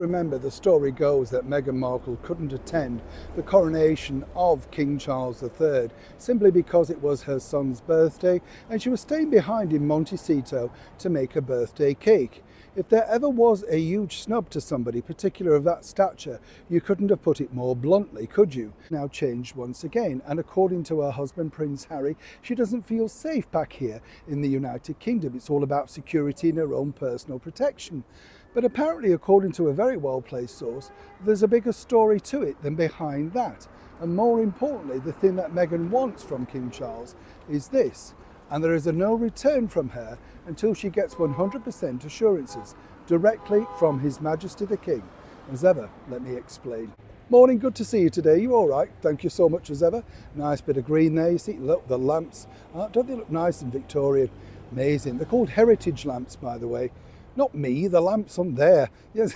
Remember, the story goes that Meghan Markle couldn't attend the coronation of King Charles III simply because it was her son's birthday and she was staying behind in Montecito to make a birthday cake. If there ever was a huge snub to somebody, particularly of that stature, you couldn't have put it more bluntly, could you? Now changed once again, and according to her husband, Prince Harry, she doesn't feel safe back here in the United Kingdom. It's all about security and her own personal protection. But apparently, according to a very well-placed source, there's a bigger story to it than behind that. And more importantly, the thing that Meghan wants from King Charles is this, and there is a no return from her until she gets 100% assurances directly from His Majesty the King. As ever, let me explain. Morning, good to see you today. You all right? Thank you so much as ever. Nice bit of green there. You see, look, the lamps. Don't they look nice and Victorian? Amazing. They're called heritage lamps, by the way. Not me, the lamps on there. Yes.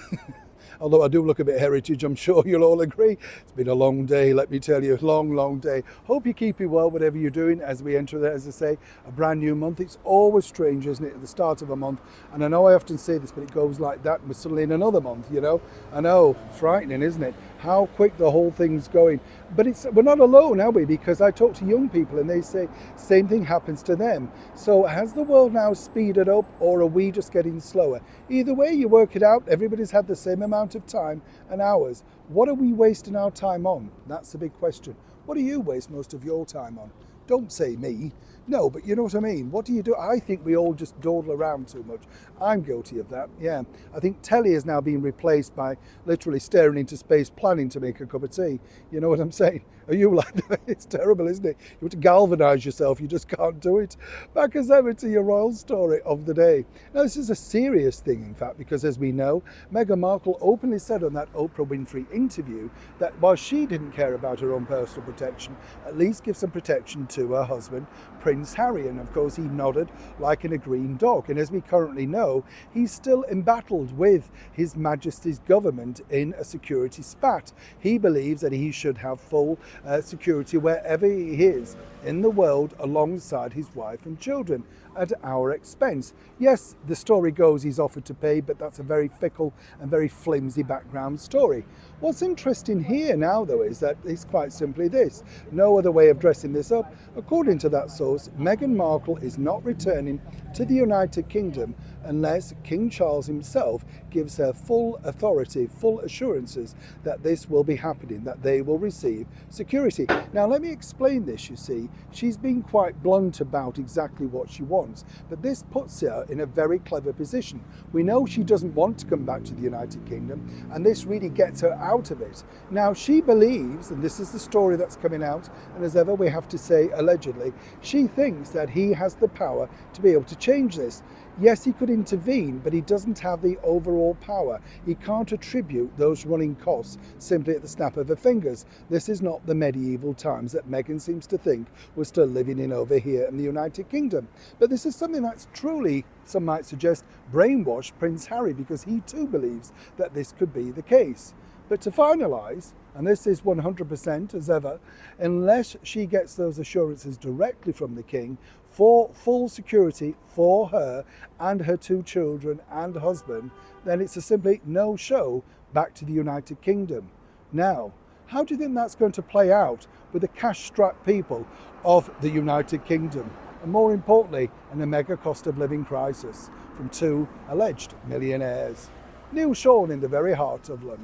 Although I do look a bit heritage, I'm sure you'll all agree. It's been a long day, let me tell you, long day. Hope you're keeping well, whatever you're doing, as we enter, as I say, a brand new month. It's always strange, isn't it, at the start of a month? And I know I often say this, but it goes like that, and we're suddenly in another month, you know? I know, frightening, isn't it? How quick the whole thing's going. But we're not alone, are we? Because I talk to young people and they say same thing happens to them. So has the world now speeded up, or are we just getting slower? Either way, you work it out, everybody's had the same amount of time and hours. What are we wasting our time on? That's the big question. What do you waste most of your time on? Don't say me. No, but you know what I mean. What do you do? I think we all just dawdle around too much. I'm guilty of that, yeah. I think telly is now being replaced by literally staring into space, planning to make a cup of tea. You know what I'm saying? Are you like that? It's terrible, isn't it? You want to galvanise yourself, you just can't do it. Back as ever to your royal story of the day. Now, this is a serious thing, in fact, because as we know, Meghan Markle openly said on that Oprah Winfrey interview that while she didn't care about her own personal protection, at least give some protection to her husband, Prince Harry, and of course he nodded like an agreeing dog. And as we currently know, he's still embattled with His Majesty's government in a security spat. He believes that he should have full security wherever he is in the world alongside his wife and children at our expense. Yes, the story goes he's offered to pay, but that's a very fickle and very flimsy background story. What's interesting here now, though, is that it's quite simply this. No other way of dressing this up. According to that source, Meghan Markle is not returning to the United Kingdom unless King Charles himself gives her full authority, full assurances that this will be happening, that they will receive security. Now, let me explain this, you see. She's been quite blunt about exactly what she wants, but this puts her in a very clever position. We know she doesn't want to come back to the United Kingdom, and this really gets her out of it. Now, she believes, and this is the story that's coming out, and as ever we have to say allegedly, she thinks that he has the power to be able to change this. Yes, he could intervene, but he doesn't have the overall power. He can't attribute those running costs simply at the snap of her fingers. This is not the medieval times that Meghan seems to think we're still living in over here in the United Kingdom. But this is something that's truly, some might suggest, brainwashed Prince Harry, because he too believes that this could be the case. But to finalise, and this is 100% as ever, unless she gets those assurances directly from the King for full security for her and her two children and husband, then it's a simply no-show back to the United Kingdom. Now, how do you think that's going to play out with the cash-strapped people of the United Kingdom? And more importantly, in a mega cost of living crisis from two alleged millionaires. Neil Sean in the very heart of London.